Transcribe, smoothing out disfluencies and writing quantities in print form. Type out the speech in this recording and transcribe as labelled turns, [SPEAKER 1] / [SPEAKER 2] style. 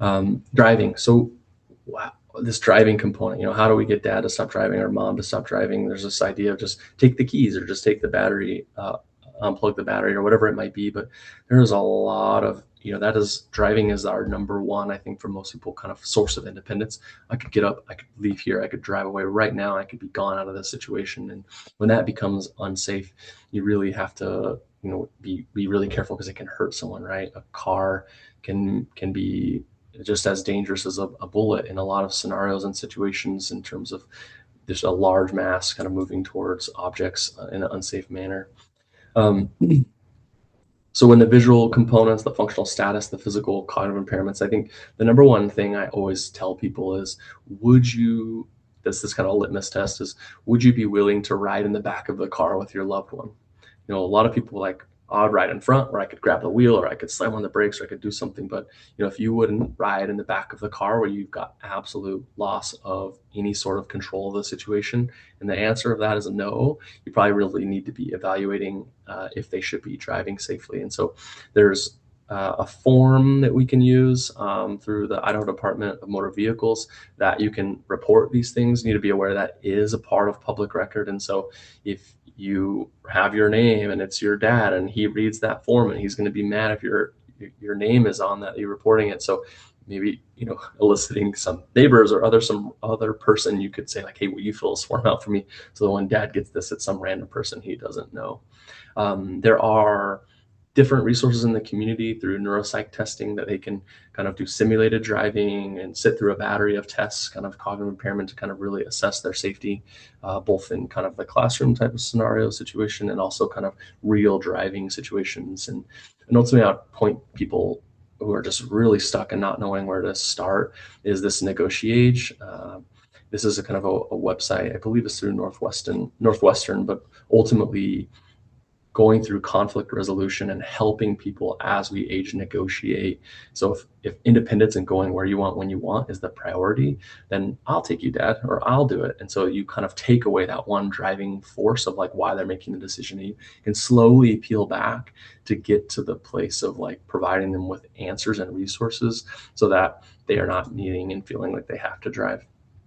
[SPEAKER 1] Driving. So wow, this driving component, how do we get dad to stop driving or mom to stop driving? There's this idea of just take the keys or just take the battery, unplug the battery or whatever it might be. But there's a lot of, that is driving is our number one, I think, for most people, kind of source of independence. I could get up, I could leave here, I could drive away right now, I could be gone out of this situation. And when that becomes unsafe, you really have to, be really careful because it can hurt someone, right? A car can be just as dangerous as a bullet in a lot of scenarios and situations in terms of just a large mass kind of moving towards objects in an unsafe manner. Um, so when the visual components, the functional status, the physical cognitive impairments, I think the number one thing I always tell people is, would you, this kind of litmus test is, would you be willing to ride in the back of the car with your loved one? A lot of people like, I'd ride in front, or I could grab the wheel, or I could slam on the brakes, or I could do something. But if you wouldn't ride in the back of the car where you've got absolute loss of any sort of control of the situation, and the answer of that is a no, you probably really need to be evaluating if they should be driving safely. And so there's a form that we can use through the Idaho Department of Motor Vehicles that you can report these things. You need to be aware that is a part of public record. And so if you have your name and it's your dad and he reads that form, and he's going to be mad if your name is on that, you're reporting it. So maybe, eliciting some neighbors or some other person, you could say like, hey, will you fill this form out for me? So that when dad gets this, it's some random person he doesn't know. There are different resources in the community through neuropsych testing that they can kind of do simulated driving and sit through a battery of tests, kind of cognitive impairment, to kind of really assess their safety, both in kind of the classroom type of scenario situation and also kind of real driving situations. And ultimately, I'd point people who are just really stuck and not knowing where to start is this Negotiate. This is a kind of a website, I believe it's through Northwestern, but ultimately going through conflict resolution and helping people as we age negotiate. So if independence and going where you want when you want is the priority, then I'll take you, dad, or I'll do it. And so you kind of take away that one driving force of like why they're making the decision. And you can slowly peel back to get to the place of like providing them with answers and resources so that they are not needing and feeling like they have to drive.